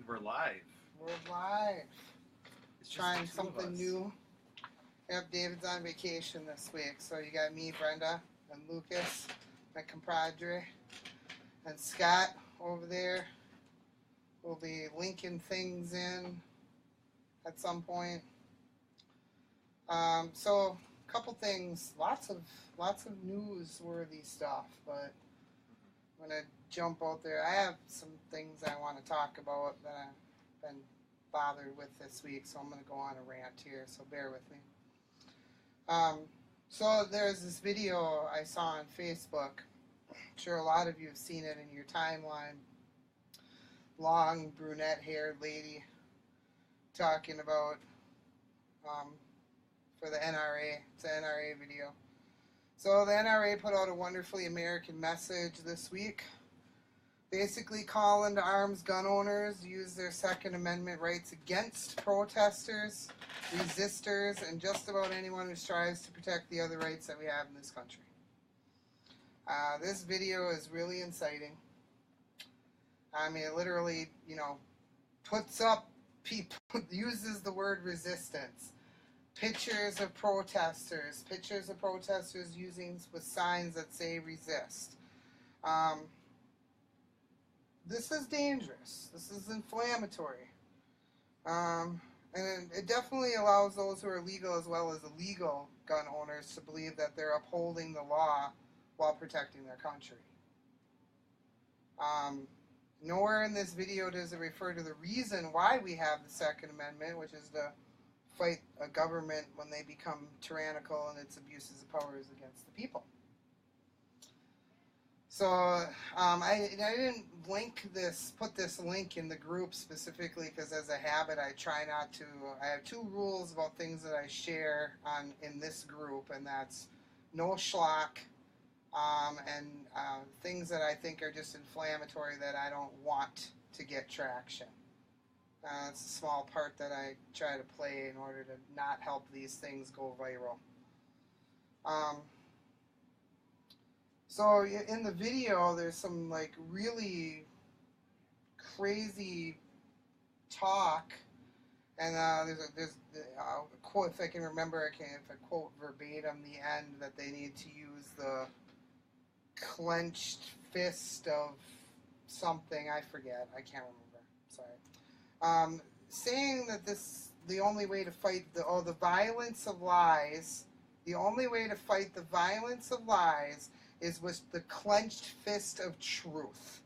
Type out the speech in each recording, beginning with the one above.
And we're live. We're live. It's just Trying the two of something us. new. Yep, David's on vacation this week, so you got me, Brenda, and Lucas, my compadre, and Scott over there. We'll be linking things in at some point. So a couple things, lots of newsworthy stuff, but I'm gonna jump out there. I have some things I want to talk about that I've been bothered with this week, so I'm gonna go on a rant here. So bear with me. So there's this video I saw on Facebook. I'm sure a lot of you have seen it in your timeline. Long brunette-haired lady talking about for the NRA. It's an NRA video. So the NRA put out a wonderfully American message this week, basically calling to arms gun owners to use their Second Amendment rights against protesters, resistors, and just about anyone who strives to protect the other rights that we have in this country. This video is really inciting. I mean, it literally, puts up people, uses the word resistance. Pictures of protesters using with signs that say resist. This is dangerous. This is inflammatory. And it definitely allows those who are legal as well as illegal gun owners to believe that they're upholding the law while protecting their country. Nowhere in this video does it refer to the reason why we have the Second Amendment, which is to fight a government when they become tyrannical and its abuses of powers against the people. So I didn't put this link in the group specifically because as a habit I try not to. I have two rules about things that I share in this group, and that's no schlock and things that I think are just inflammatory that I don't want to get traction. It's a small part that I try to play in order to not help these things go viral. So in the video, there's some really crazy talk, and there's a quote, if I can remember, if I quote verbatim the end, that they need to use the clenched fist of something. I forget. I can't remember. Sorry. Saying that the only way to fight the violence of lies, the only way to fight the violence of lies is with the clenched fist of truth.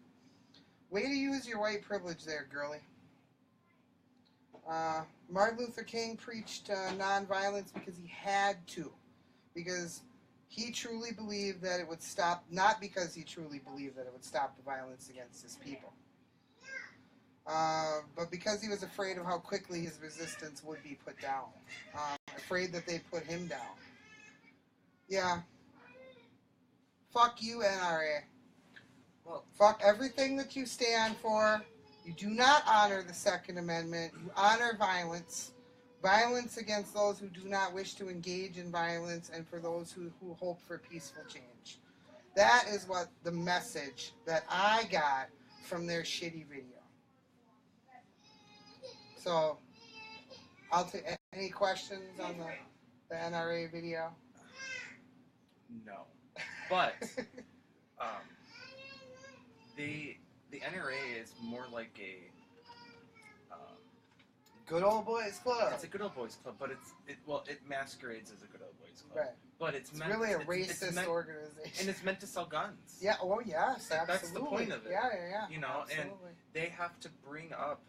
Way to use your white privilege there, girlie. Martin Luther King preached nonviolence because he had to. Because he truly believed that it would stop, not because he truly believed that it would stop the violence against his people. But because he was afraid of how quickly his resistance would be put down. Afraid that they'd put him down. Yeah. Fuck you, NRA. Well, fuck everything that you stand for. You do not honor the Second Amendment. You honor violence. Violence against those who do not wish to engage in violence and for those who hope for peaceful change. That is what the message that I got from their shitty video. So, I'll take any questions on the NRA video? no. But the NRA is more like a good old boys club. It's a good old boys club, but it masquerades as a good old boys club. Right. But it's really a racist organization, and it's meant to sell guns. Yeah. Oh, yes, absolutely. That's the point of it. Yeah. You know, absolutely. and they have to bring up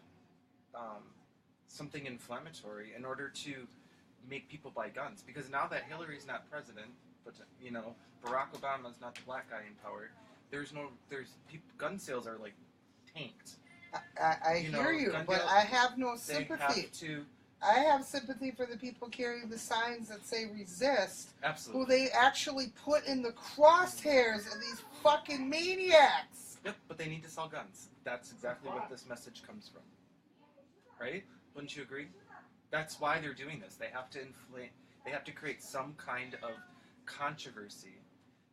something inflammatory in order to make people buy guns. Because now that Hillary's not president, but Barack Obama's not the black guy in power. Gun sales are tanked. I hear you, but I have no sympathy. I have sympathy for the people carrying the signs that say resist. Absolutely. Who they actually put in the crosshairs of these fucking maniacs. Yep, but they need to sell guns. That's exactly what this message comes from. Right? Wouldn't you agree? That's why they're doing this. They have to create some kind of controversy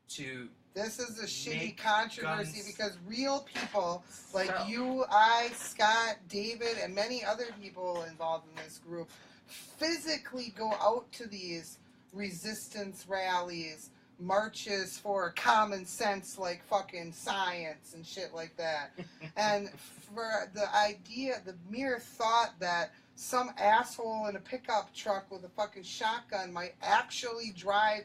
to This is a shitty Make controversy guns because real people like sell. you, I, Scott, David, and many other people involved in this group physically go out to these resistance rallies, marches for common sense like fucking science and shit like that. And for the idea, the mere thought that some asshole in a pickup truck with a fucking shotgun might actually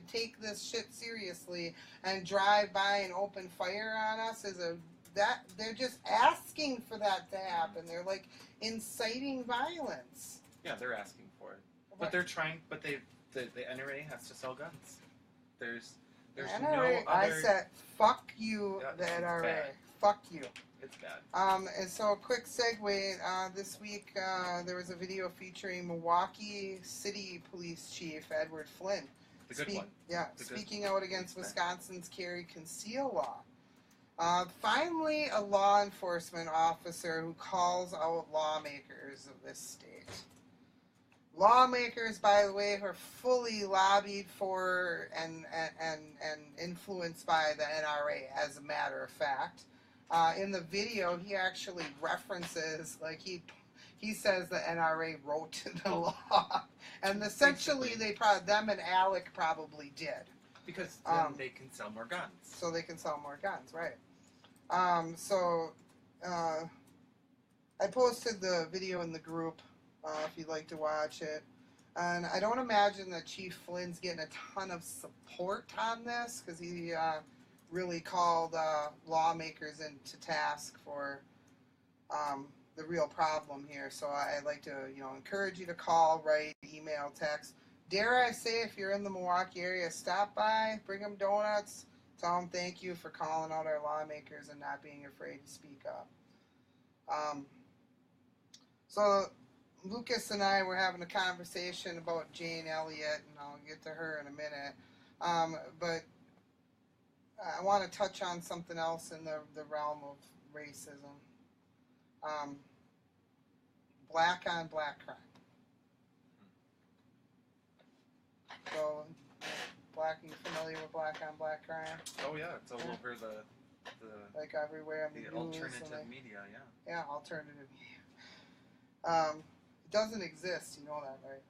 take this shit seriously and drive by and open fire on us they're just asking for that to happen. They're like inciting violence. Yeah, they're asking for it, but they're trying. But the NRA has to sell guns. There's NRA, no other. I said, fuck you, Yeah, the it's NRA. bad. Fuck you. It's bad. And so, a quick segue. This week, there was a video featuring Milwaukee City Police Chief Edward Flynn. The good one. Yeah, speaking out against Wisconsin's carry conceal law. Finally, a law enforcement officer who calls out lawmakers of this state. Lawmakers, by the way, who are fully lobbied for and influenced by the NRA, as a matter of fact. In the video, he actually references, like he says the NRA wrote the law, and essentially them and Alec probably did. Because then they can sell more guns. So they can sell more guns, right? I posted the video in the group if you'd like to watch it. And I don't imagine that Chief Flynn's getting a ton of support on this because he really called lawmakers into task for the real problem here. So I'd like to, encourage you to call, write, email, text. Dare I say, if you're in the Milwaukee area, stop by, bring them donuts, tell them thank you for calling out our lawmakers and not being afraid to speak up. So Lucas and I were having a conversation about Jane Elliott, and I'll get to her in a minute. But I want to touch on something else in the realm of racism. Black on black crime. So, you familiar with black on black crime? Oh yeah, it's all over the like everywhere in the news. Alternative media, yeah. Yeah, alternative media. It doesn't exist, you know that, right?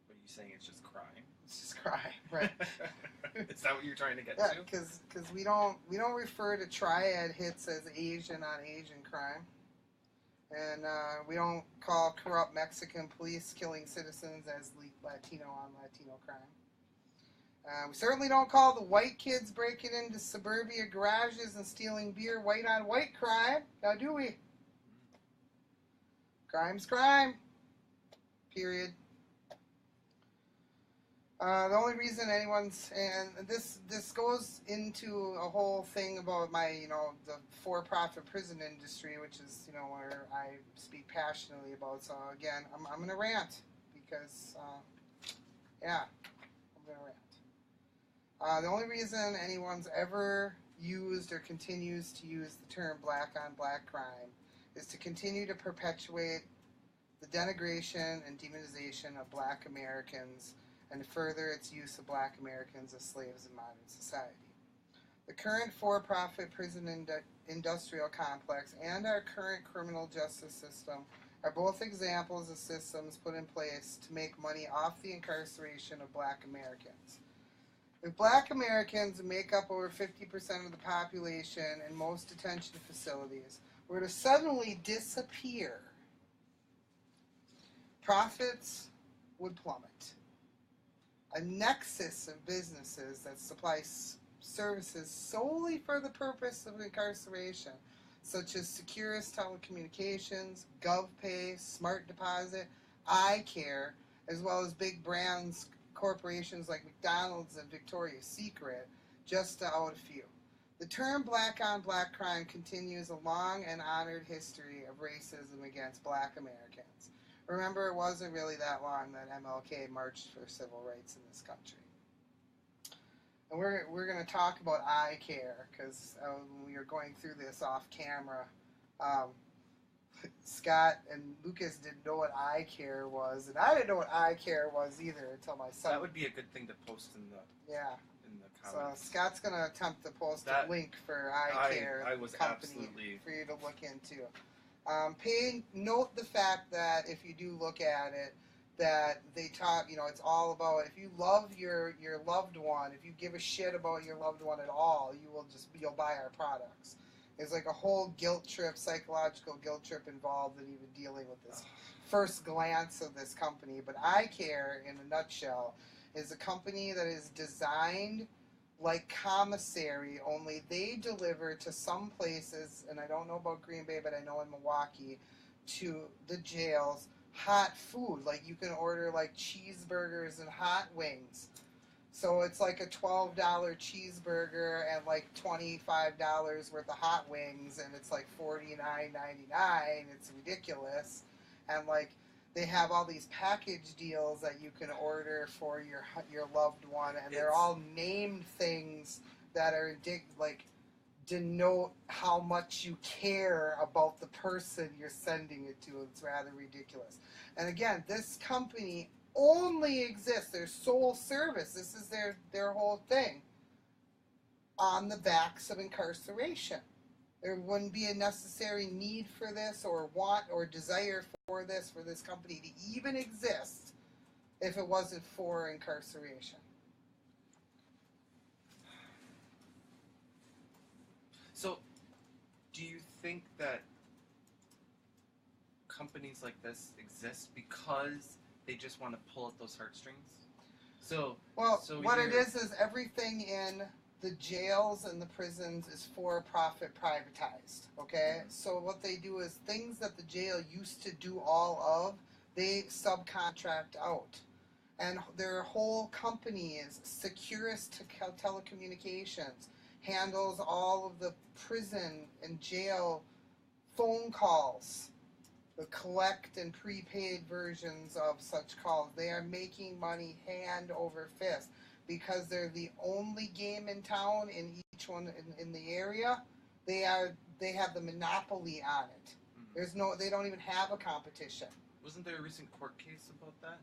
But you saying it's just crime? It's just crime, right? Is that what you're trying to get Yeah, to? because we don't refer to triad hits as Asian on Asian crime, and we don't call corrupt Mexican police killing citizens as Latino on Latino crime. We certainly don't call the white kids breaking into suburbia garages and stealing beer white on white crime, now do we? Crime's crime. Period. The only reason and this goes into a whole thing about my, the for-profit prison industry, which is, where I speak passionately about. So again, I'm going to rant because, I'm going to rant. The only reason anyone's ever used or continues to use the term black on black crime is to continue to perpetuate the denigration and demonization of black Americans and further its use of black Americans as slaves in modern society. The current for-profit prison industrial complex and our current criminal justice system are both examples of systems put in place to make money off the incarceration of black Americans. If black Americans make up over 50% of the population in most detention facilities were to suddenly disappear, profits would plummet. A nexus of businesses that supply services solely for the purpose of incarceration, such as Securus Telecommunications, GovPay, Smart Deposit, iCare, as well as big brands, corporations like McDonald's and Victoria's Secret, just to out a few. The term black on black crime continues a long and honored history of racism against black Americans. Remember, it wasn't really that long that MLK marched for civil rights in this country. And we're going to talk about iCare, because when we were going through this off camera, Scott and Lucas didn't know what iCare was, and I didn't know what iCare was either until my son. That would be a good thing to post in the So comments. Scott's gonna attempt to post That- a link for iCare I was company absolutely. for you to look into. Note the fact that if you do look at it, that they talk, it's all about if you love your loved one, if you give a shit about your loved one at all, you'll buy our products. There's like a whole guilt trip, psychological guilt trip involved in even dealing with this first glance of this company. But iCare, in a nutshell, is a company that is designed like commissary, only they deliver to some places, and I don't know about Green Bay, but I know in Milwaukee, to the jails, hot food. Like you can order like cheeseburgers and hot wings. So it's like a $12 cheeseburger and like $25 worth of hot wings, and it's like $49.99. It's ridiculous. And like they have all these package deals that you can order for your loved one, and they're all named things that are denote how much you care about the person you're sending it to. It's rather ridiculous. And again, this company only exists, their sole service, this is their whole thing, on the backs of incarceration. There wouldn't be a necessary need for this or want or desire for this company to even exist if it wasn't for incarceration. So, do you think that companies like this exist because they just want to pull at those heartstrings? What it is everything in the jails and the prisons is for-profit privatized, okay? Mm-hmm. So what they do is things that the jail used to do all of, they subcontract out. And their whole company is Securus Telecommunications, handles all of the prison and jail phone calls, the collect and prepaid versions of such calls. They are making money hand over fist because they're the only game in town in each one in the area. They have the monopoly on it. Mm-hmm. They don't even have a competition. Wasn't there a recent court case about that?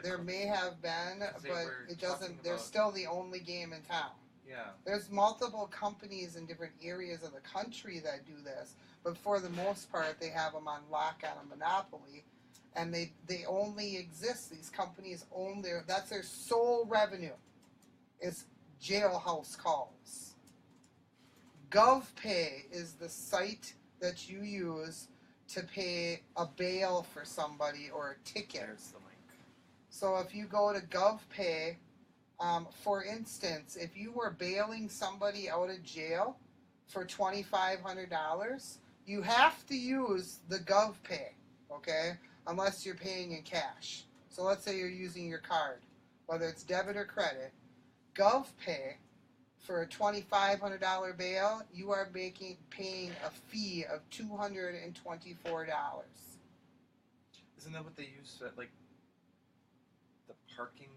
There may have been, but it doesn't. They're still the only game in town. Yeah. There's multiple companies in different areas of the country that do this, but for the most part, they have them on lock on a monopoly, and they only exist. These companies that's their sole revenue, is jailhouse calls. GovPay is the site that you use to pay a bail for somebody or a ticket. There's the link. So if you go to GovPay, for instance, if you were bailing somebody out of jail for $2,500, you have to use the GovPay, okay? Unless you're paying in cash. So let's say you're using your card, whether it's debit or credit. GovPay, for a $2,500 bail, you are paying a fee of $224. Isn't that what they use at like the parking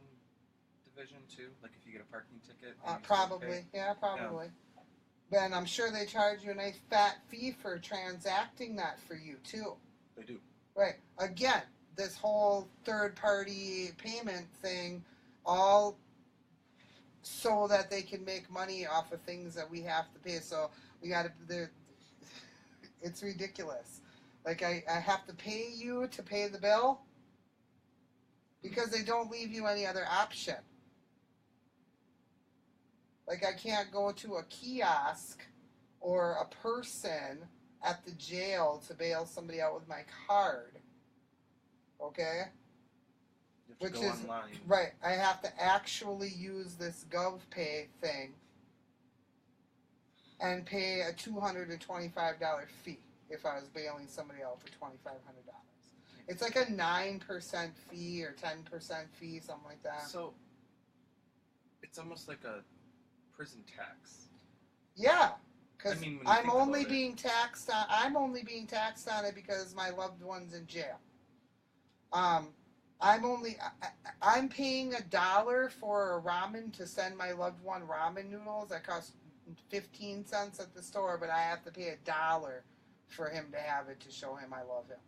division too? Like if you get a parking ticket? Probably, yeah, probably. Yeah. And I'm sure they charge you a nice fat fee for transacting that for you too. They do. Right. Again, this whole third-party payment thing, all so that they can make money off of things that we have to pay. So we got to. It's ridiculous. Like I have to pay you to pay the bill because they don't leave you any other option. Like I can't go to a kiosk or a person at the jail to bail somebody out with my card. Okay? You have to go online. Right. I have to actually use this GovPay thing and pay a $225 fee if I was bailing somebody out for $2,500. It's like a 9% fee or 10% fee, something like that. So it's almost like a prison tax. Yeah, because I'm only about being taxed on. I'm only being taxed on it because my loved one's in jail. I'm paying $1 for a ramen to send my loved one ramen noodles that cost 15 cents at the store, but I have to pay $1 for him to have it to show him I love him.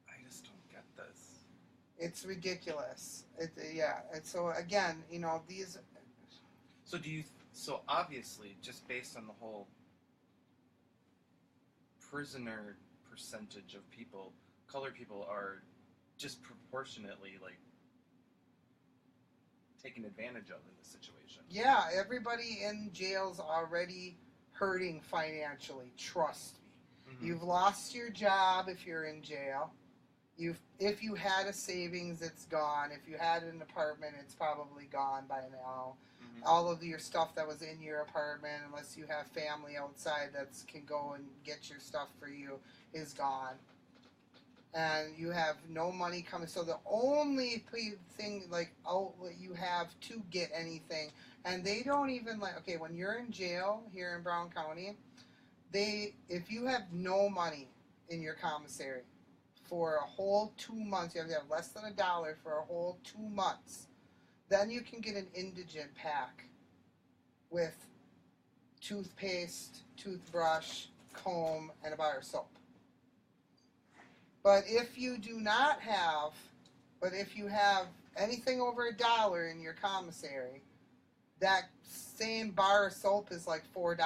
I just don't get this. It's ridiculous. Yeah. And so again, you know, these. So do you? So obviously, just based on the whole prisoner percentage of people, colored people are just proportionately like taken advantage of in this situation. Yeah, everybody in jail's already hurting financially. Trust me. Mm-hmm. You've lost your job if you're in jail. If you had a savings, it's gone. If you had an apartment, it's probably gone by now. Mm-hmm. All of your stuff that was in your apartment, unless you have family outside that can go and get your stuff for you, is gone. And you have no money coming. So the only thing like outlet you have to get anything, and they don't even like. Okay, when you're in jail here in Brown County, if you have no money in your commissary for a whole 2 months, you have to have less than $1 for a whole 2 months. Then you can get an indigent pack with toothpaste, toothbrush, comb, and a bar of soap. But if you do not have, if you have anything over $1 in your commissary, that same bar of soap is like $4.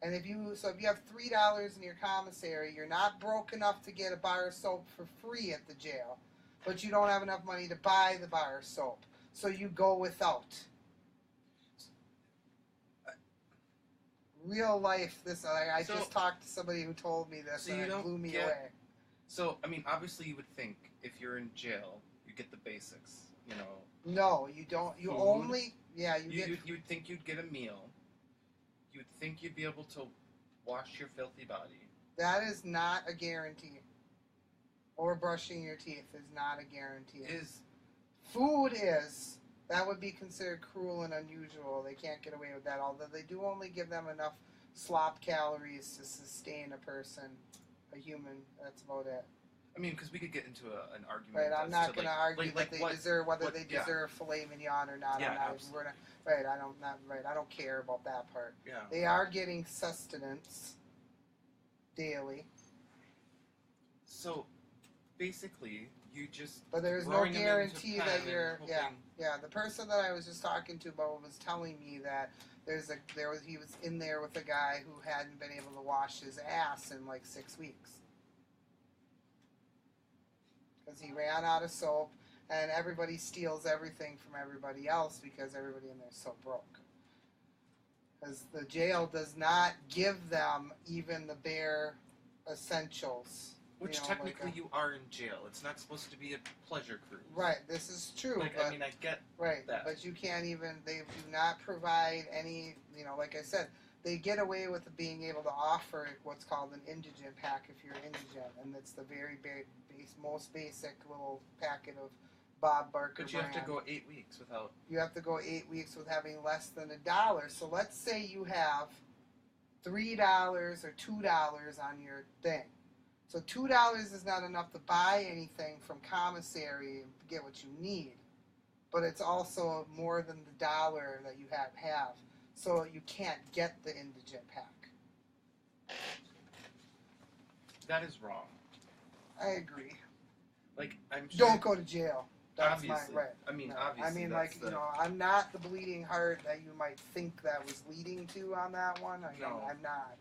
And if you have $3 in your commissary, you're not broke enough to get a bar of soap for free at the jail, but you don't have enough money to buy the bar of soap, so you go without. Real life, this I just talked to somebody who told me this, and it blew me away. So I mean, obviously, you would think if you're in jail, you get the basics, you know. No, you don't. You food. only you would think you'd get a meal. You'd think you'd be able to wash your filthy body. That is not a guarantee. Or brushing your teeth is not a guarantee. Food is. That would be considered cruel and unusual. They can't get away with that, although they do only give them enough slop calories to sustain a person, a human. That's about it. I mean, because we could get into an argument. Right, I'm not going to argue that they deserve they deserve filet mignon or not. Yeah, I don't care about that part. Yeah. They are getting sustenance daily. So, basically, you just. But there's no guarantee that you're. Yeah. The person that I was just talking to about was telling me that he was in there with a guy who hadn't been able to wash his ass in like 6 weeks. Because he ran out of soap, and everybody steals everything from everybody else because everybody in there is so broke. Because the jail does not give them even the bare essentials. Which technically you are in jail. It's not supposed to be a pleasure cruise. Right, this is true. Like, I mean, I get that. But you can't even, they do not provide any, like I said, they get away with being able to offer what's called an indigent pack if you're indigent, and it's the very most basic little packet of Bob Barker But you have to go 8 weeks without... You have to go 8 weeks with having less than $1. So let's say you have $3 or $2 on your thing. So $2 is not enough to buy anything from commissary and get what you need. But it's also more than the $1 that you have. So you can't get the indigent pack. That is wrong. I agree. Like, I'm sure... Don't go to jail. That's obviously. right. I mean, no. obviously. I mean, I'm not the bleeding heart that you might think that was leading to on that one. No. I'm not.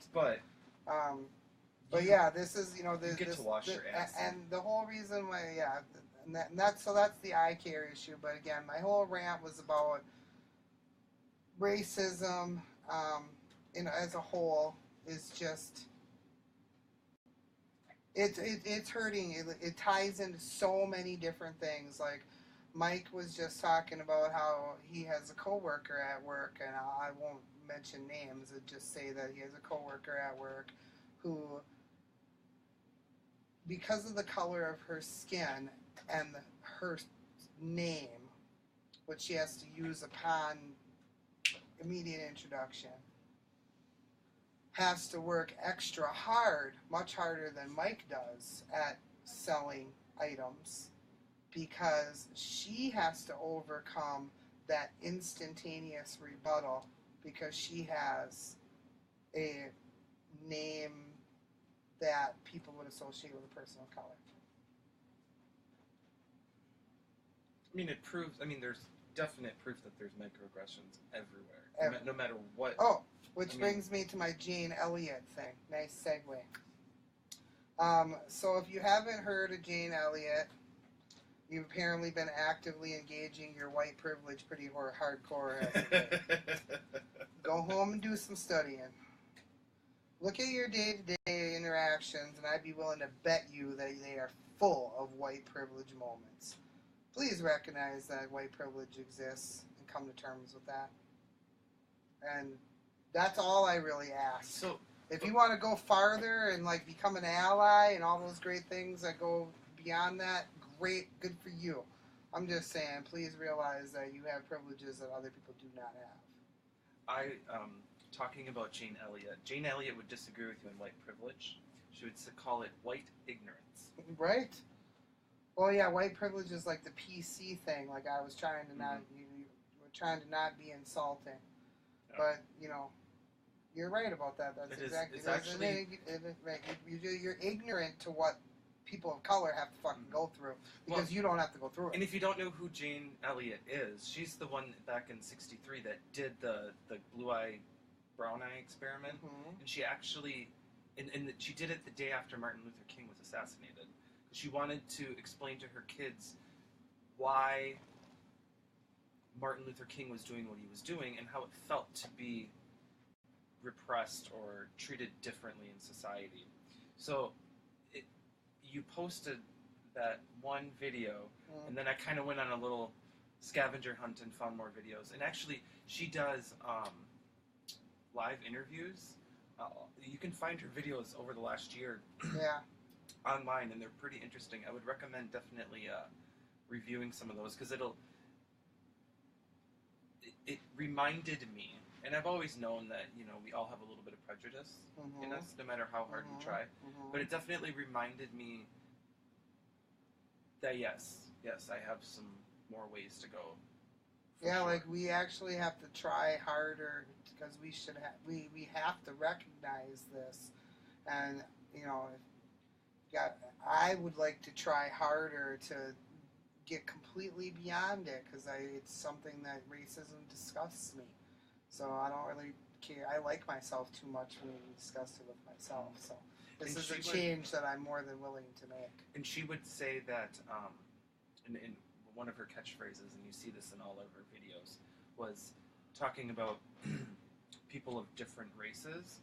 But yeah, this is, you get to wash your ass. And the whole reason why, and that's the eye care issue. But again, my whole rant was about racism, as a whole, is just, it's hurting. It ties into so many different things. Like Mike was just talking about how he has a coworker at work, and I won't mention names, and just say that he has a coworker at work who, because of the color of her skin and her name, which she has to use upon immediate introduction, has to work extra hard, much harder than Mike does, at selling items, because she has to overcome that instantaneous rebuttal because she has a name that people would associate with a person of color. I mean, it proves. I mean, there's definite proof that there's microaggressions everywhere, Everywhere. no matter what. Oh, which I mean- brings me to my Jane Elliott thing. Nice segue. So if you haven't heard of Jane Elliott, you've apparently been actively engaging your white privilege pretty hardcore. As of late. Go home and do some studying. Look at your day-to-day interactions, and I'd be willing to bet you that they are full of white privilege moments. Please recognize that white privilege exists and come to terms with that. And that's all I really ask. So, If you want to go farther and like become an ally and all those great things that go beyond that, great, good for you. I'm just saying, please realize that you have privileges that other people do not have. talking about Jane Elliott. Jane Elliott would disagree with you on white privilege. She would call it white ignorance. Right? Well, yeah, white privilege is like the PC thing. Like I was trying to not, you were trying to not be insulting, Yeah. but you know, you're right about that. That's It is- exactly. it's actually- right. You're ignorant to what people of color have to fucking go through because you don't have to go through it. And if you don't know who Jane Elliott is, she's the one back in '63 that did the blue eye, brown eye experiment. Mhm. And she actually, she did it the day after Martin Luther King was assassinated. She wanted to explain to her kids why Martin Luther King was doing what he was doing and how it felt to be repressed or treated differently in society. So you posted that one video, and then I kind of went on a little scavenger hunt and found more videos. And actually, she does live interviews. You can find her videos over the last year Yeah. online, and they're pretty interesting. I would recommend definitely reviewing some of those because it reminded me, and I've always known that we all have a little bit of prejudice in us, no matter how hard we try. But it definitely reminded me that yes, I have some more ways to go. Yeah, sure. like we actually have to try harder because we should we have to recognize this, and I would like to try harder to get completely beyond it because it's something that racism disgusts me. So I don't really care. I like myself too much for me to be disgusted with myself. So this is a change that I'm more than willing to make. And she would say that in one of her catchphrases, and you see this in all of her videos, was talking about people of different races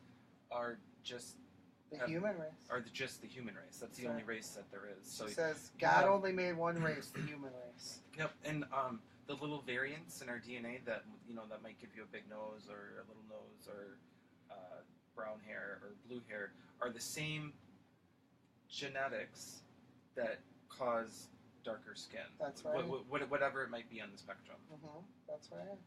are just The human race. Are just the human race. That's the only race that there is. So She says God only made one race, the human race. Yep, and the little variants in our DNA that that might give you a big nose or a little nose or brown hair or blue hair are the same genetics that cause darker skin. That's right. Whatever it might be on the spectrum. Mm-hmm. That's right.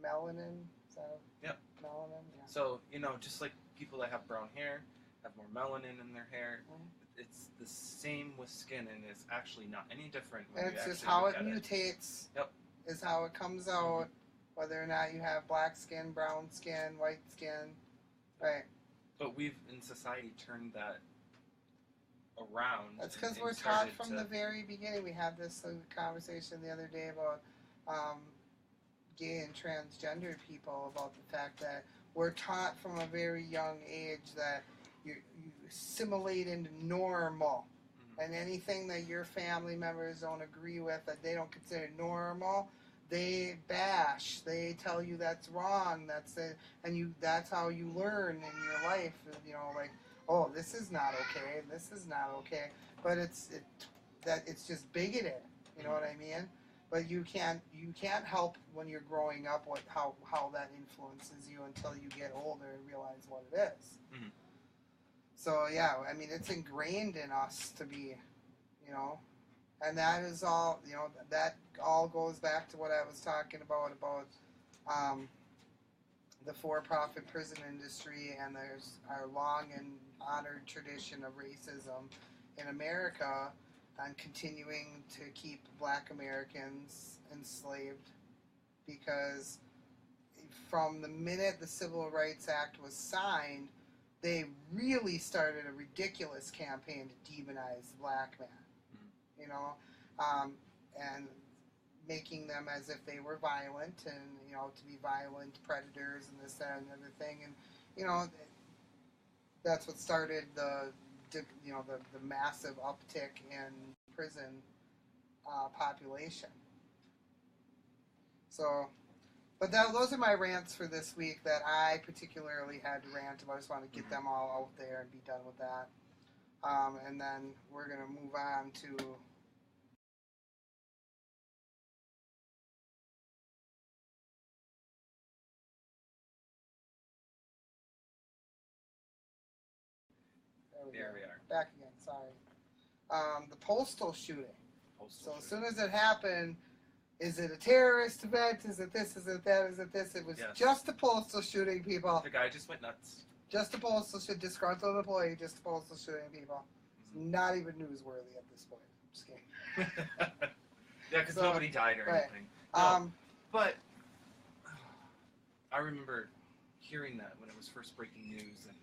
Melanin. Is that Yep. Melanin. Yeah. So just like people that have brown hair have more melanin in their hair. Mm-hmm. It's the same with skin, and it's actually not any different. When And you it's just actually how look it at mutates. Yep. Is how it comes out. Whether or not you have black skin, brown skin, white skin. Right. But we've in society turned that around. That's because and we're taught started from to- the very beginning. We had this conversation the other day about gay and transgender people, about the fact that we're taught from a very young age that you assimilate into normal. Mhm. And anything that your family members don't agree with, that they don't consider normal, they bash. They tell you that's wrong. That's it, and that's how you learn in your life. Like, oh, this is not okay. This is not okay. But it's just bigoted. You know what I mean? But you can't help when you're growing up how that influences you until you get older and realize what it is. Mhm. So yeah, I mean it's ingrained in us to be, and that is all. That all goes back to what I was talking about the for-profit prison industry, and there's our long and honored tradition of racism in America, and continuing to keep Black Americans enslaved, because from the minute the Civil Rights Act was signed, they really started a ridiculous campaign to demonize the black man. And making them as if they were violent and, to be violent predators and this, that, and the other thing. And, that's what started the massive uptick in prison population. So, but those are my rants for this week that I particularly had to rant about. I just want to get them all out there and be done with that. And then we're going to move on to... There we are. Back again, sorry. The Postal shooting. Postal As soon as it happened, is it a terrorist event? Is it this? Is it that? Is it this? It was just a Postal shooting, people. The guy just went nuts. Just a Postal shooting, disgruntled employee, just a Postal shooting, people. It's not even newsworthy at this point. I'm just kidding. Yeah, because nobody died or anything. No, but I remember hearing that when it was first breaking news, and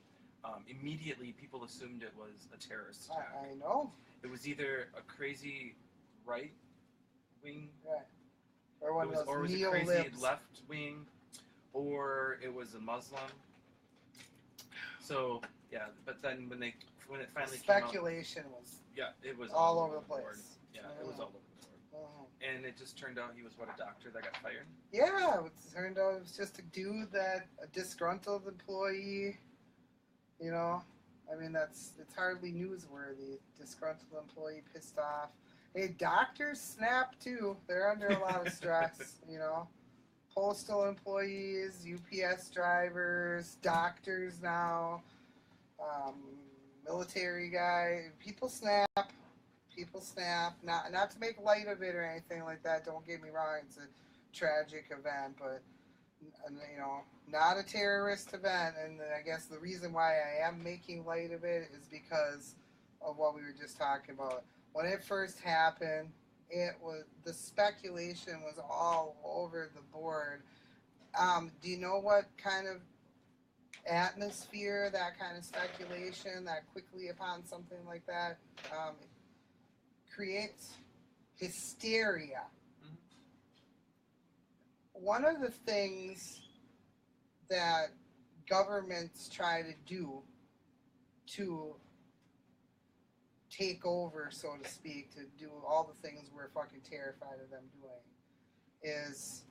immediately people assumed it was a terrorist attack. I know. It was either a crazy right wing, or one of those or it was a crazy left wing, or it was a Muslim. So yeah, but then when it finally speculation came out, it was all over the place. Yeah, it was all over the board. And it just turned out he was a doctor that got fired. Yeah, it turned out it was just a dude a disgruntled employee. I mean, it's hardly newsworthy. Disgruntled employee pissed off. Hey, doctors snap too. They're under a lot of stress, Postal employees, UPS drivers, doctors now, military guy. People snap. Not to make light of it or anything like that. Don't get me wrong. It's a tragic event, but not a terrorist event. And I guess the reason why I am making light of it is because of what we were just talking about. When it first happened, the speculation was all over the board. Do you know what kind of atmosphere that kind of speculation that quickly upon something like that creates? Hysteria. One of the things that governments try to do to take over, so to speak, to do all the things we're fucking terrified of them doing, is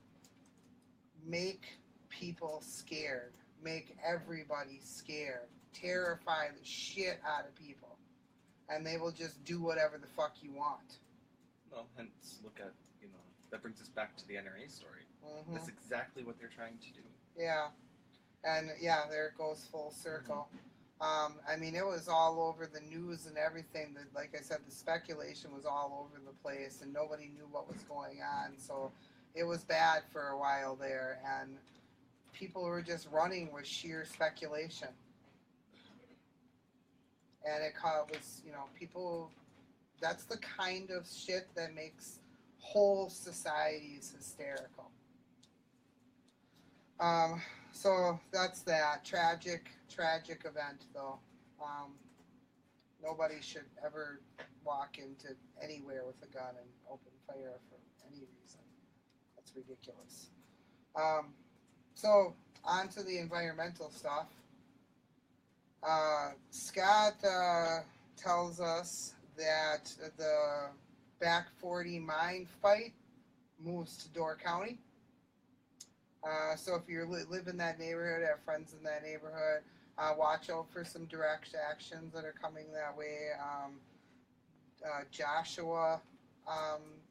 make people scared, make everybody scared, terrify the shit out of people, and they will just do whatever the fuck you want. Well, hence look at, that brings us back to the NRA story. That's exactly what they're trying to do. Yeah. And there it goes full circle. I mean, it was all over the news and everything. Like I said, the speculation was all over the place, and nobody knew what was going on. So it was bad for a while there, and people were just running with sheer speculation. And it was, people. That's the kind of shit that makes whole societies hysterical. So that's that tragic event, though. Nobody should ever walk into anywhere with a gun and open fire for any reason. That's ridiculous. So on to the environmental stuff. Scott tells us that the Back 40 mine fight moves to Door County. So if you live in that neighborhood, have friends in that neighborhood, watch out for some direct actions that are coming that way. Joshua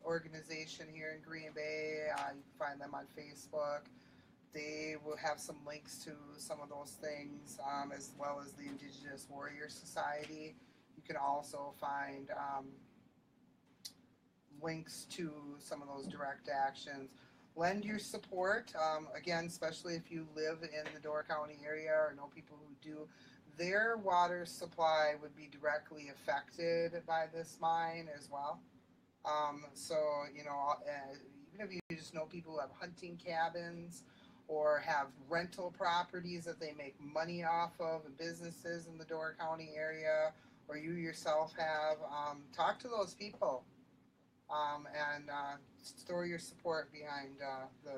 organization here in Green Bay, you can find them on Facebook. They will have some links to some of those things, as well as the Indigenous Warrior Society. You can also find links to some of those direct actions. Lend your support, again, especially if you live in the Door County area or know people who do. Their water supply would be directly affected by this mine as well. So, even if you just know people who have hunting cabins or have rental properties that they make money off of, and businesses in the Door County area, or you yourself have, talk to those people. and store your support behind the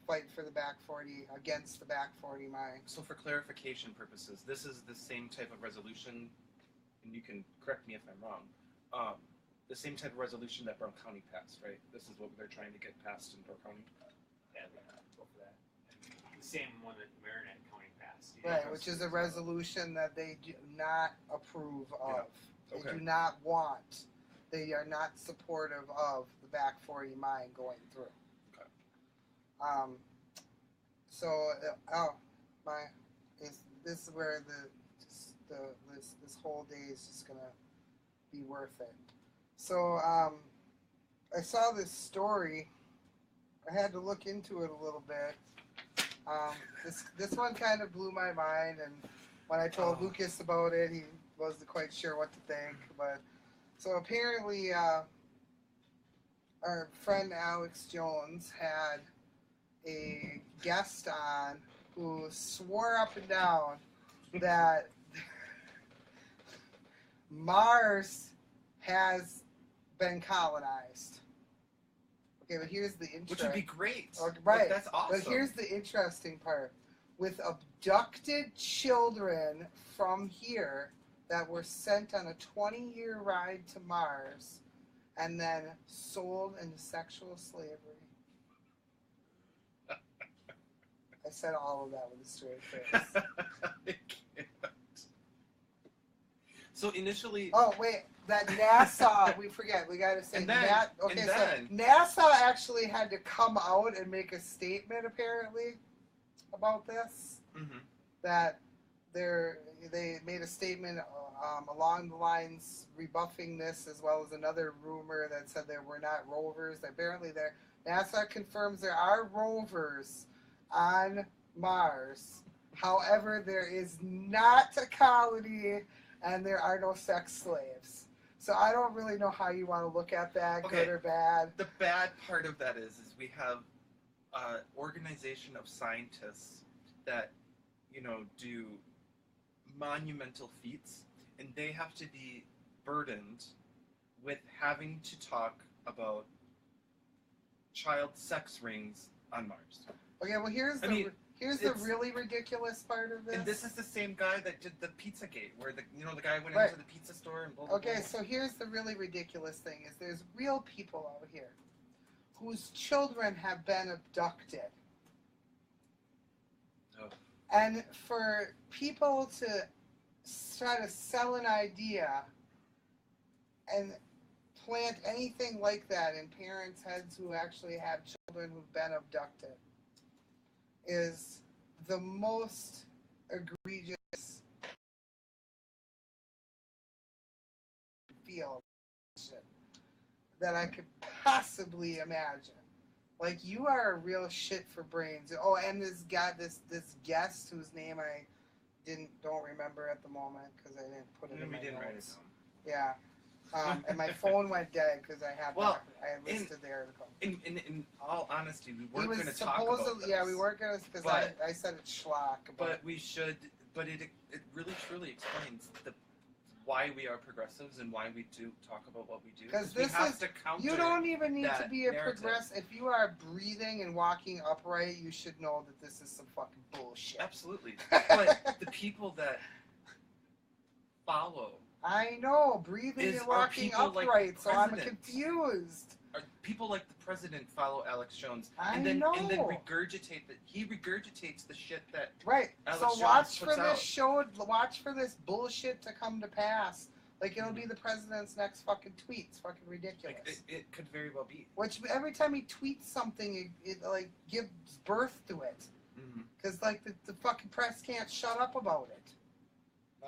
fight for the back 40 against the back 40 mine. So for clarification purposes, this is the same type of resolution, and you can correct me if I'm wrong. The same type of resolution that Brown County passed, right? This is what they're trying to get passed in Brown County. Yeah, go for that. And the same one that Marinette County passed. Right, which is a resolution that they do not approve of. Yeah. Okay. They do not want. They are not supportive of the back 40 mine going through. Okay. This is where this whole day is just gonna be worth it. So I saw this story. I had to look into it a little bit. This one kind of blew my mind, and when I told Lucas about it, he wasn't quite sure what to think. But so apparently, our friend Alex Jones had a guest on who swore up and down that Mars has been colonized. Okay, but here's the interesting. Which would be great. Okay, right. Like, that's awesome. But here's the interesting part. With abducted children from here that were sent on a 20-year ride to Mars and then sold into sexual slavery. I said all of that with a straight face. I can't. So initially, Oh, wait. That NASA, we forget. We got to say And then- okay, and so then- NASA actually had to come out and make a statement, apparently, about this. Mhm. That they made a statement along the lines rebuffing this, as well as another rumor that said there were not rovers. Apparently, NASA confirms there are rovers on Mars. However, there is not a colony and there are no sex slaves. So I don't really know how you want to look at that, Okay. good or bad. the bad part of that is we have an organization of scientists that, do monumental feats, and they have to be burdened with having to talk about child sex rings on Mars. Okay, well here's the it's- really ridiculous part of this. And this is the same guy that did the Pizzagate, where the guy went Right. into the pizza store and blah blah. Okay, blah. so here's the really ridiculous thing: is there's real people out here whose children have been abducted, Oh. and for people to try to sell an idea and plant anything like that in parents' heads who actually have children who've been abducted is the most egregious feel that I could possibly imagine. Like, you are a real shit for brains. Oh, and this guest whose name I don't remember at the moment because I didn't put it in my didn't write it notes. down. Yeah. And my phone went dead because I had Well, I had listed the article. In all honesty, we He weren't was going to talk about this. yeah, we weren't going to because But- I said it's schlock. But we should. But it really truly explains why we are progressives and why we do talk about what we do. 'Cause we this have is- to counter. you don't even need to that be a narrative. progressive. If you are breathing and walking upright, you should know that this is some fucking bullshit. Absolutely. But the people that follow I know, breathing and are walking people like upright, the so I'm president. confused. are people like the president follow Alex Jones I and then know. regurgitate that he regurgitates the shit that Right. Alex So Jones watch for puts this out. show. Watch for this bullshit to come to pass. Like, it'll be the president's next fucking tweet. It's fucking ridiculous. like it could very well be. Which every time he tweets something, it like gives birth to it. Mm-hmm. Because like the fucking press can't shut up about it.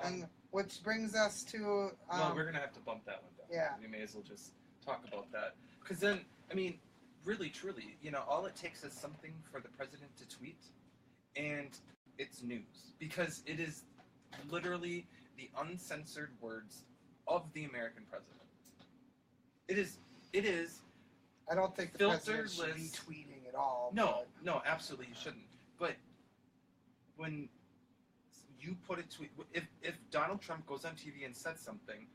And which brings us to well, we're gonna have to bump that one down. yeah. We may as well just talk about that because then, I mean, really, truly, all it takes is something for the president to tweet, and it's news because it is literally the uncensored words of the American president. It is. I don't think the president should be Filterless. tweeting at all. No, absolutely you shouldn't. But when you put a tweet, if Donald Trump goes on TV and said something,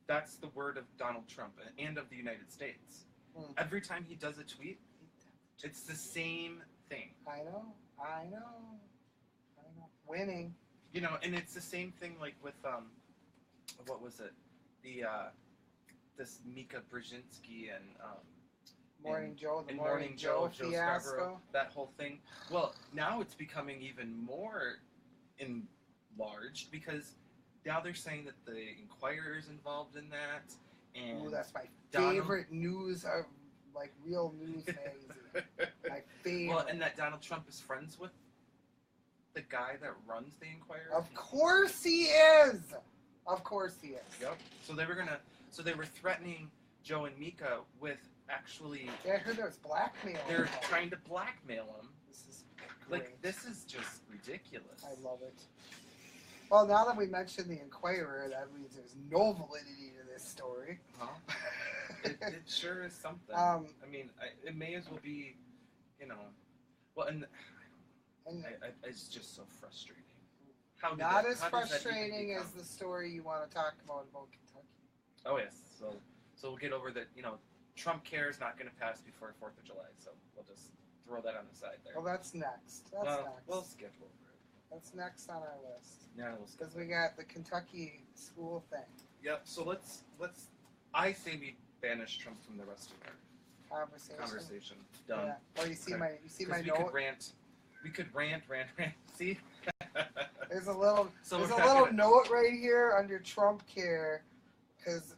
That's the word of Donald Trump and of the United States. Hmm. Every time he does a tweet, it's the same thing. I know. Winning. You know, and it's the same thing like with what was it? The this Mika Brzezinski and Morning Joe, the and Morning Joe Joe fiasco. Scarborough, that whole thing. Well, now it's becoming even more enlarged because now they're saying that the Inquirer is involved in that, and Ooh, that's my Donald- favorite news of like real news magazine. My favorite. well, and that Donald Trump is friends with the guy that runs the Inquirer. Of course he is. Of course he is. Yep. So they were threatening Joe and Mika with actually. Yeah, I heard there was blackmail. They're involved. trying to blackmail him. This is great. Like, this is just ridiculous. I love it. Well, now that we mentioned the Inquirer, that means there's no validity to this story. Huh? It sure is something. I mean, it may as well be, you know, well, and And it's just so frustrating. How not did as how does that even frustrating as become- the story you want to talk about Kentucky. Oh yes, so we'll get over that. You know, Trump care is not going to pass before 4th of July, so we'll just throw that on the side there. Well, that's next. That's Well, next. we'll skip over it. That's next on our list. Yeah, we'll skip. Because we got the Kentucky school thing. Yep. So let's. I say we banish Trump from the rest of our conversation. Done. Yeah. Oh, you see Okay. my 'Cause we note. could rant. We could rant. See. There's a little So there's we're a not little gonna- note right here under Trump care, because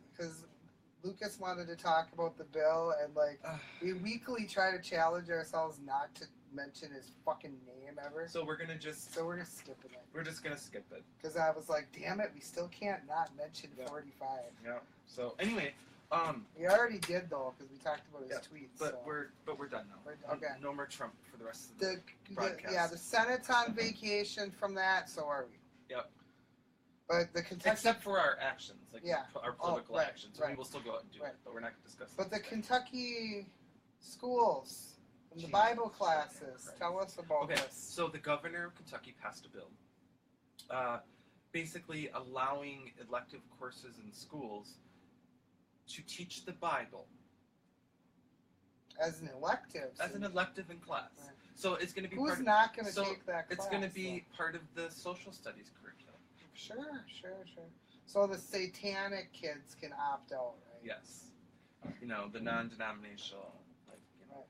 Lucas wanted to talk about the bill, and like we weekly try to challenge ourselves not to mention his fucking name ever. So we're gonna just. So we're just skipping it. We're just gonna skip it. Because I was like, damn it, we still can't not mention Yeah. 45. Yeah. So anyway, We already did though, because we talked about his Yeah, tweets. but so. we're done now. Okay. No more Trump for the rest of the. the broadcast. the Senate's on vacation from that, so are we. Yep. But the Kentucky Except for our actions, like Yeah. our political right, actions. right. We will still go out and do Right. it, but we're not going to discuss. but the it. Kentucky schools and the Jesus Bible classes. Christ. Tell us about Okay, this. so the governor of Kentucky passed a bill, basically allowing elective courses in schools to teach the Bible As an elective. as an elective in class. Right. So it's going to be Who's part of, not going to so take that class? it's going to be part of the social studies curriculum. Sure. So the satanic kids can opt out, right? Yes, you know, the non-denominational, like, you know.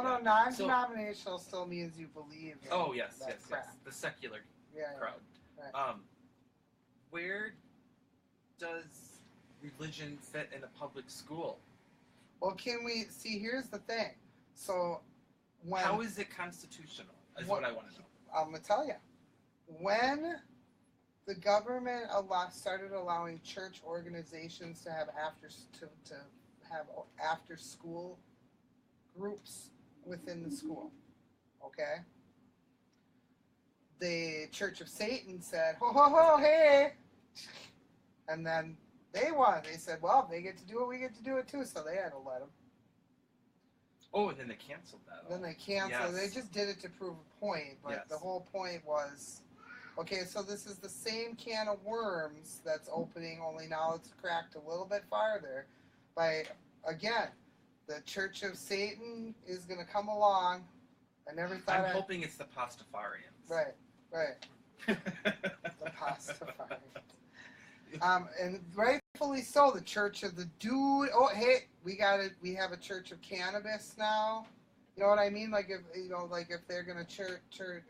No, Yeah. non-denominational still means you believe in Oh yes, that yes, crap. yes. The secular Yeah. crowd. Right. Where does religion fit in a public school? Well, can we see? Here's the thing. So when How is it constitutional? Is what I want to know. I'm gonna tell you, when the government started allowing church organizations to have after school groups within the school, okay? The Church of Satan said, "Ho ho ho, hey," and then they won. They said, "Well, if they get to do it, we get to do it too." So they had to let them. Oh, and then they canceled that. Then they canceled. Yes. They just did it to prove a point, but Yes. the whole point was, okay, so this is the same can of worms that's opening, only now it's cracked a little bit farther by, again, the Church of Satan is going to come along. I never thought I'm hoping it's the Pastafarians. Right. The Pastafarians. And rightfully so, the Church of the Dude. Oh, hey, we have a Church of Cannabis now. You know what I mean? Like if they're gonna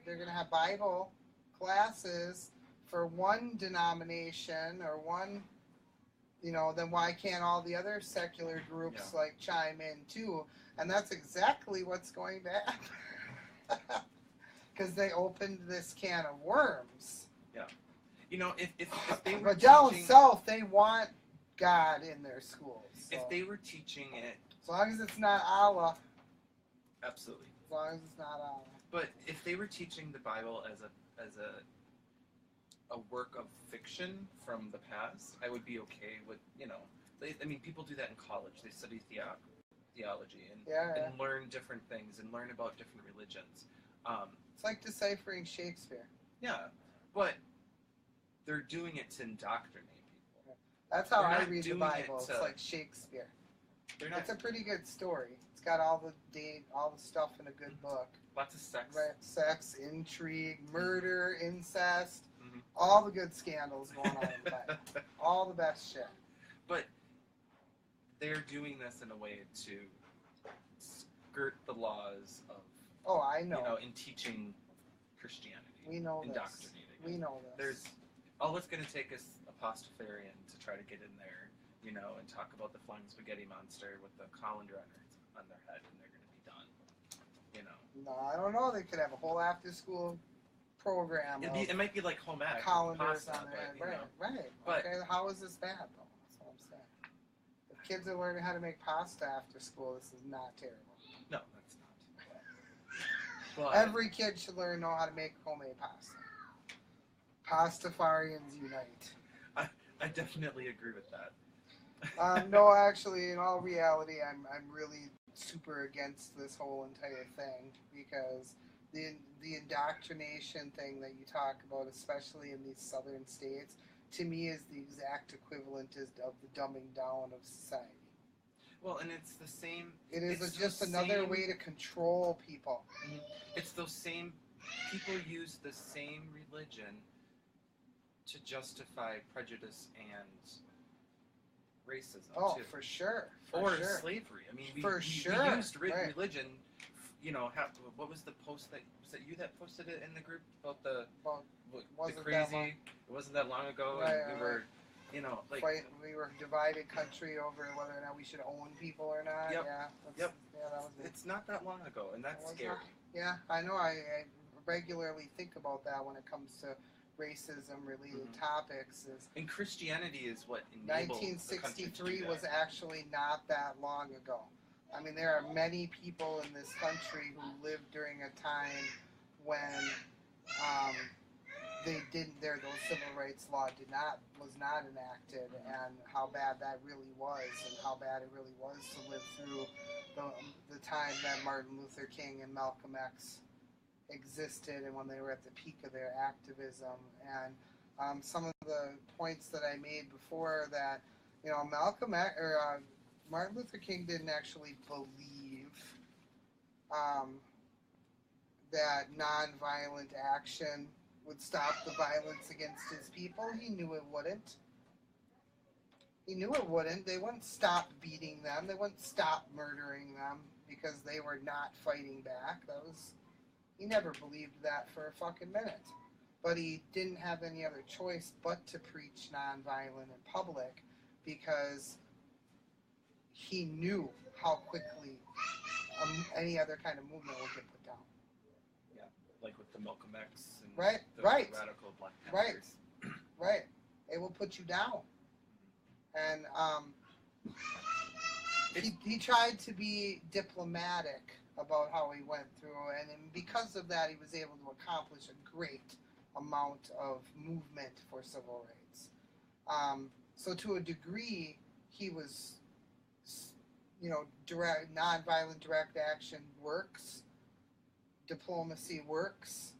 they're gonna have Bible classes for one denomination or one, then why can't all the other secular groups chime in too? And that's exactly what's going to happen. Because they opened this can of worms. If they were But down teaching, south, they want God in their schools. So. if they were teaching it, As long as it's not Allah. absolutely. As long as it's not Allah. But if they were teaching the Bible as a work of fiction from the past, I would be okay with people do that in college. They study theology and learn different things and learn about different religions. It's like deciphering Shakespeare. Yeah, but they're doing it to indoctrinate people. That's how They're I not read the doing Bible. it It's to- like Shakespeare. They're not It's a pretty good story. It's got all the all the stuff in a good book. lots of sex. Right? Sex, intrigue, murder, incest, Mhm. all the good scandals going on in the Bible. All the best shit. But they're doing this in a way to skirt the laws of, Oh, I know. you know, in teaching Christianity, We know this. indoctrinating. We know this. There's all it's going to take is a Pastafarian to try to get in there, you know, and talk about the flying spaghetti monster with the colander on their head, and they're going to be done. You know, No, I don't know. They could have a whole after-school program it might be like home ec, colanders pasta, on their head. but, you Right, know. right. But- Okay, how is this bad, though? That's what I'm saying. If kids are learning how to make pasta after school, this is not terrible. No, that's not. But Every kid should know how to make homemade pasta. Pastafarians unite. I definitely agree with that. No, actually, in all reality, I'm really super against this whole entire thing because the indoctrination thing that you talk about, especially in these southern states, to me is the exact equivalent of the dumbing down of society. Well, and it's the same. It is It's just the another same- way to control people. It's those same people use the same religion to justify prejudice and racism Oh, too, for sure. or sure. slavery. I mean, we For we sure, used right. religion. You know, what was the post that was it you that posted it in the group about the Well, the wasn't that crazy? long. It wasn't that long ago, Right, and we right, were, you know, like we were a divided country over whether or not we should own people or not. Yep. Yeah. Yep. Yeah, that was it. it's not that long ago, and that's Was scary. not? Yeah, I know. I regularly think about that when it comes to racism-related Mhm. topics. Is And Christianity is what enabled the country to do 1963 that. was actually not that long ago. I mean, there are many people in this country who lived during a time when they didn't. Those civil rights law was not enacted, and how bad that really was, and how bad it really was to live through the time that Martin Luther King and Malcolm X existed, and when they were at the peak of their activism. And some of the points that I made before that, you know, Martin Luther King didn't actually believe that nonviolent action would stop the violence against his people. He knew it wouldn't. He knew it wouldn't. They wouldn't stop beating them. They wouldn't stop murdering them because they were not fighting back. He never believed that for a fucking minute. But he didn't have any other choice but to preach nonviolent in public because he knew how quickly any other kind of movement would get put down. Like with the Malcolm X and Right, the right. radical Black Right. Panthers. Right. It will put you down. And he tried to be diplomatic about how he went through, and because of that, he was able to accomplish a great amount of movement for civil rights. So to a degree, he was, you know, nonviolent direct action works, diplomacy works.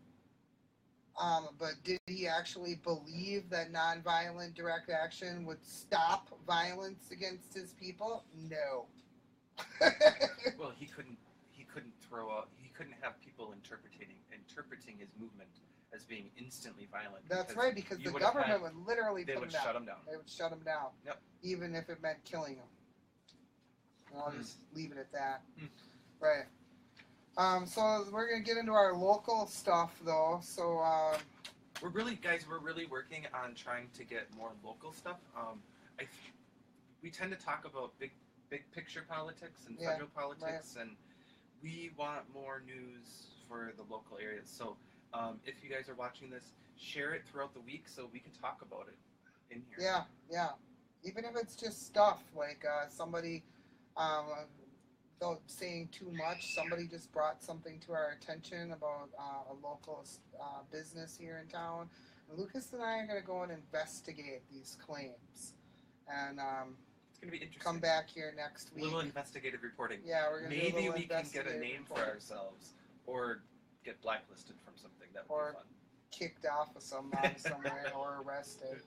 But did he actually believe that nonviolent direct action would stop violence against his people? No. Well, he couldn't have people interpreting his movement as being instantly violent. That's right, because you the would have government had- would literally they put would him down. shut him down. They would shut him down. Yep. Even if it meant killing him. And I'll just leave it at that. Mm. Right. So we're gonna get into our local stuff, though. So We're really working on trying to get more local stuff. We tend to talk about big picture politics and Yeah, federal politics, and we want more news for the local areas. So if you guys are watching this, share it throughout the week so we can talk about it in here. yeah. Even if it's just stuff like somebody, without saying too much, somebody just brought something to our attention about a local business here in town. And Lucas and I are going to go and investigate these claims, and It's going to be interesting. come back here next A week. little investigative reporting. Yeah, we're going to do a Maybe little we can get a investigative name for reporting. ourselves, or get blacklisted from something. That would Or- be fun. Kicked off of somewhere or arrested.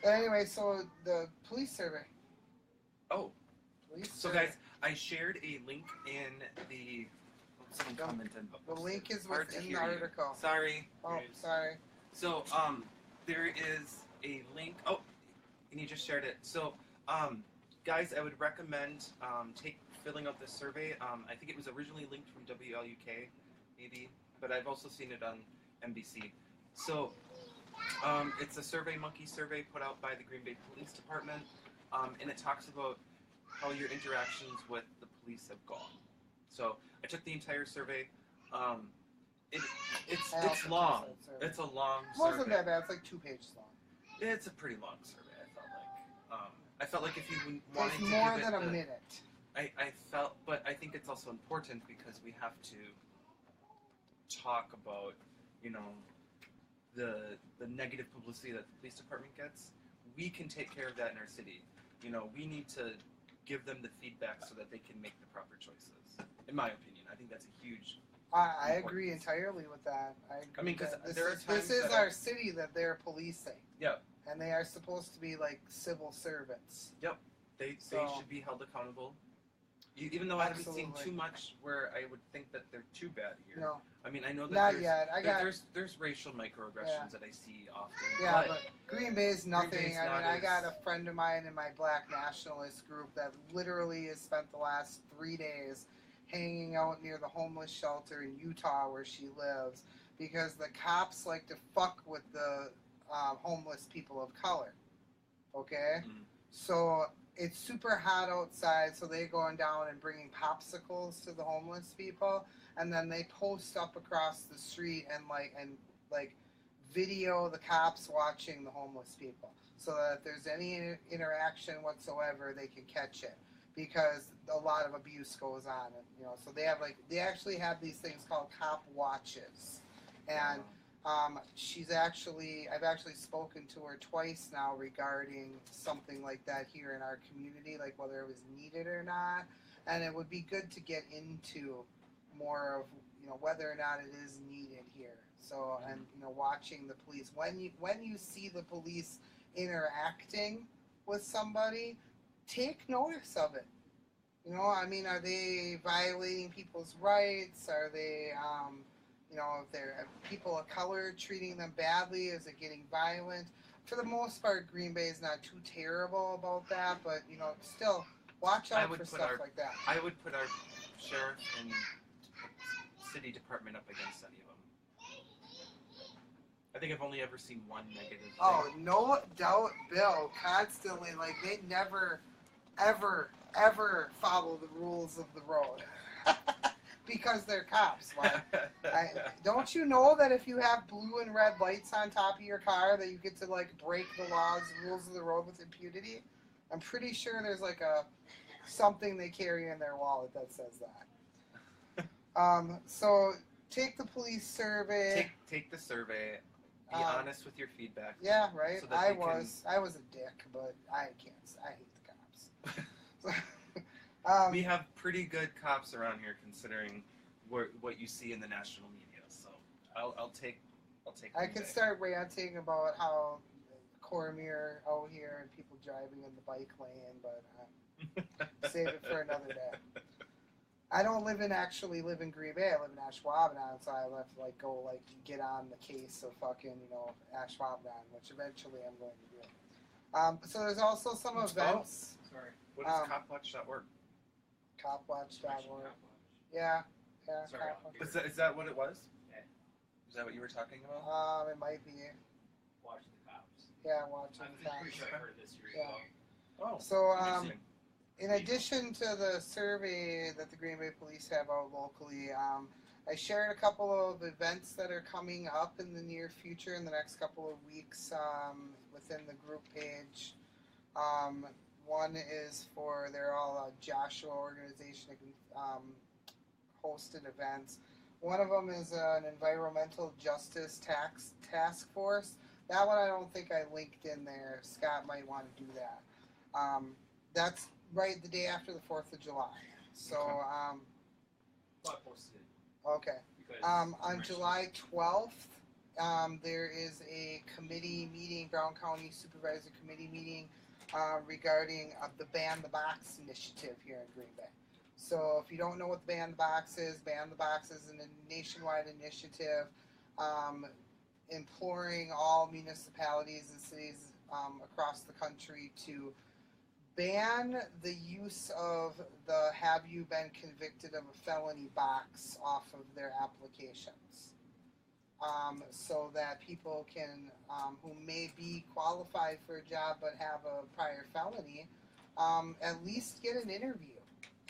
Anyway, so the police survey. Oh, Police so survey. guys, I shared a link in the. Someone commented. The link is Hard to within hear the you. article. Sorry. Oh, sorry. So, there is a link. Oh, and you just shared it. So, guys, I would recommend filling out this survey. I think it was originally linked from WLUK, maybe, but I've also seen it on NBC. So, it's a Survey Monkey survey put out by the Green Bay Police Department, and it talks about how your interactions with the police have gone. So, I took the entire survey. It's I also long. took that survey. It's a long It wasn't survey. that bad. It's like 2 pages long. It's a pretty long survey. I felt like if you wanted It's to more give it than a the- minute. I felt, but I think it's also important because we have to talk about, you know, the negative publicity that the police department gets. We can take care of that in our city. You know, we need to give them the feedback so that they can make the proper choices. In my opinion, I think that's a huge. I agree entirely with that. I agree. I mean, with 'cause that. there are this times is that our city that they're policing. Yeah. And they are supposed to be like civil servants. They So- should be held accountable. Even though I haven't seen Absolutely. too much where I would think that they're too bad here. No, I mean, I know that not yet. there's racial microaggressions Yeah. that I see often. Yeah, but Green Bay's nothing. Bay's I mean, not I got as- a friend of mine in my black nationalist group that literally has spent the last 3 days hanging out near the homeless shelter in Utah where she lives because the cops like to fuck with the homeless people of color. Okay? Mm. So it's super hot outside, so they're going down and bringing popsicles to the homeless people, and then they post up across the street and video the cops watching the homeless people, so that if there's any interaction whatsoever, they can catch it, because a lot of abuse goes on, and so they actually have these things called cop watches, and I've actually spoken to her twice now regarding something like that here in our community, like whether it was needed or not. And it would be good to get into more of, whether or not it is needed here. So, and, watching the police. When you see the police interacting with somebody, take notice of it. Are they violating people's rights? Are they, if they're people of color treating them badly, is it getting violent? For the most part, Green Bay is not too terrible about that, but still watch out for stuff like that. I would put our sheriff and city department up against any of them. I think I've only ever seen one negative thing. Oh, no doubt, Bill. Constantly, they never, ever, ever follow the rules of the road. Because they're cops. Don't you know that if you have blue and red lights on top of your car that you get to break the rules of the road with impunity? I'm pretty sure there's something they carry in their wallet that says that. So take the police survey. Take the survey. Be honest with your feedback. Yeah, right. So that I they was a dick, but I can't. I hate the cops. We have pretty good cops around here, considering what you see in the national media. So I'll take. I could start ranting about how Cormier out here and people driving in the bike lane, but save it for another day. I don't actually live in Green Bay. I live in Ashwaubenon, so I have to go get on the case of fucking Ashwaubenon, which eventually I'm going to do. So there's also some events. Sorry. What is copwatch.org? Copwatch.org. Yeah. Sorry, Copwatch. Is that what it was? Yeah. Is that what you were talking about? It might be. Watch the cops. Yeah, watching I'm the pretty cops. sure I heard this years Yeah. ago. Oh, So, interesting. in addition to the survey that the Green Bay Police have out locally, I shared a couple of events that are coming up in the near future, in the next couple of weeks, within the group page. One is they're all a Joshua organization that can hosted events. One of them is an environmental justice task force. That one I don't think I linked in there. Scott might want to do that. That's right the day after the 4th of July. So, Well, I posted it okay. because On July 12th, there is a committee meeting, Brown County Supervisor Committee meeting, regarding the Ban the Box initiative here in Green Bay. So if you don't know what the Ban the Box is a nationwide initiative imploring all municipalities and cities across the country to ban the use of the "have you been convicted of a felony" box off of their applications. So that people can, who may be qualified for a job but have a prior felony, at least get an interview.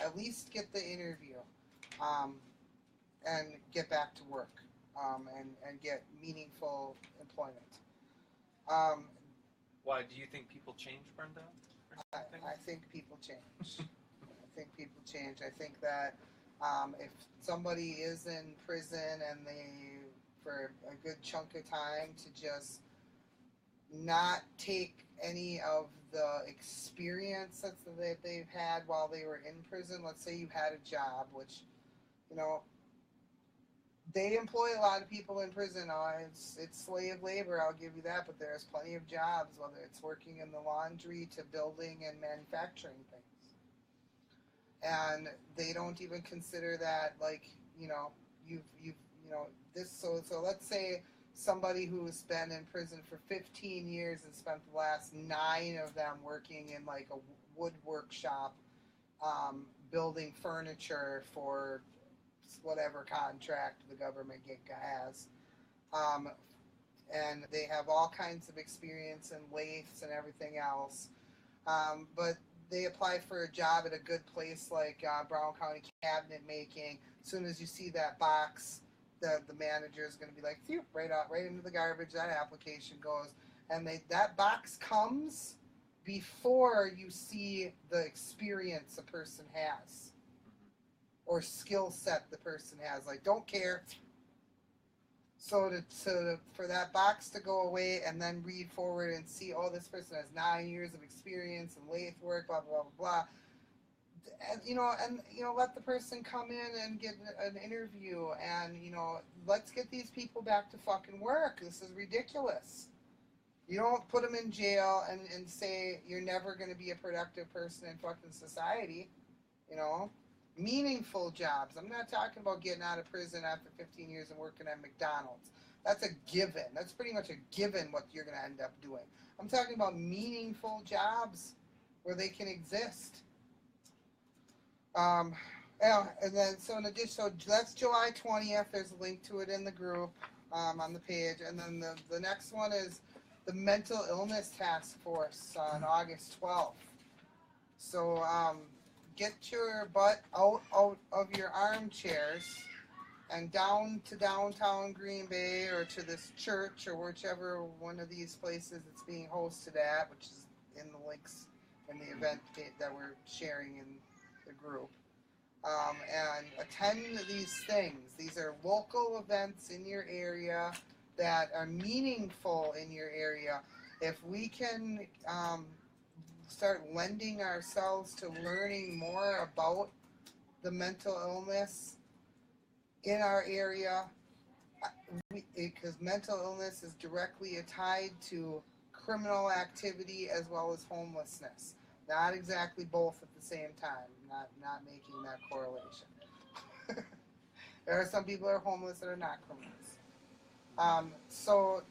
At least get the interview and get back to work and get meaningful employment. Why do you think people change, Brenda? I think people change. I think people change. I think that if somebody is in prison and they, for a good chunk of time, to just not take any of the experience that they've had while they were in prison. Let's say you had a job, which, you know, they employ a lot of people in prison. It's slave labor, I'll give you that, but there's plenty of jobs, whether it's working in the laundry to building and manufacturing things. And they don't even consider that, like, you know, this. So let's say somebody who's been in prison for 15 years and spent the last 9 of them working in like a wood workshop, building furniture for whatever contract the government has, and they have all kinds of experience in lathes and everything else, but they apply for a job at a good place like Brown County Cabinet Making. As soon as you see that box, the manager is going to be like, phew, right into the garbage. That application goes, and that box comes before you see the experience a person has or skill set the person has. Like, don't care. So for that box to go away and then read forward and see, oh, this person has 9 years of experience in lathe work, blah blah blah blah. And let the person come in and get an interview, and let's get these people back to fucking work. This is ridiculous. You don't put them in jail and say you're never going to be a productive person in fucking society. Meaningful jobs. I'm not talking about getting out of prison after 15 years and working at McDonald's. That's a given. That's pretty much a given what you're going to end up doing. I'm talking about meaningful jobs where they can exist. And then, so in addition, so that's July 20th. There's a link to it in the group on the page. And then the next one is the Mental Illness Task Force on August 12th. So get your butt out of your armchairs and down to downtown Green Bay or to this church or whichever one of these places it's being hosted at, which is in the links in the event that we're sharing in the group, and attend these things. These are local events in your area that are meaningful in your area. If we can start lending ourselves to learning more about the mental illness in our area, because mental illness is directly tied to criminal activity as well as homelessness. Not exactly both at the same time. Not making that correlation. There are some people that are homeless that are not criminals. So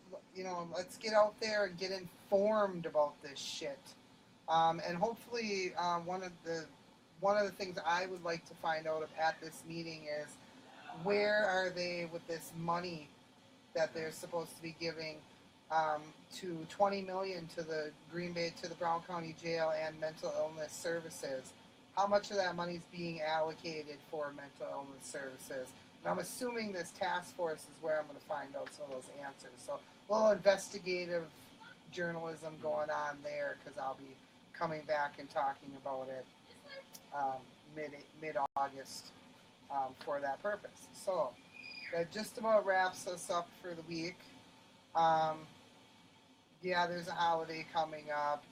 let's get out there and get informed about this shit. And hopefully, one of the things I would like to find out at this meeting is where are they with this money that they're supposed to be giving to $20 million to the Green Bay, to the Brown County Jail and mental illness services. How much of that money is being allocated for mental illness services? And I'm assuming this task force is where I'm going to find out some of those answers. So a little investigative journalism going on there, because I'll be coming back and talking about it mid-August for that purpose. So that just about wraps us up for the week. Yeah, there's a holiday coming up.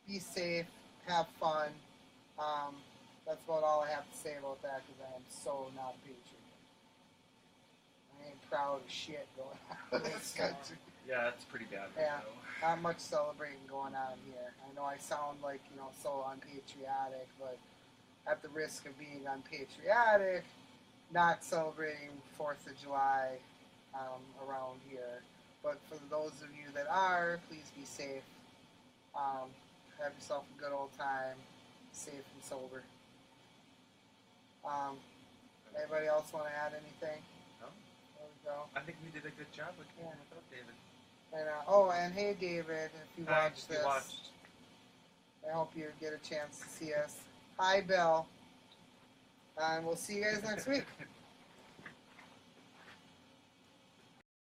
Be safe, have fun. That's about all I have to say about that, because I am so not a patriot. I ain't proud of shit going on in this country. Yeah, it's pretty bad right Yeah. now. Not much celebrating going on here. I know I sound like, so unpatriotic, but at the risk of being unpatriotic, not celebrating 4th of July around here. But for those of you that are, please be safe. Have yourself a good old time, safe and sober. Anybody else want to add anything? No. There we go. I think we did a good job with Yeah. without David. And hey David, if you Hi, watch if this, you watched. I hope you get a chance to see us. Hi Bill. And we'll see you guys next week.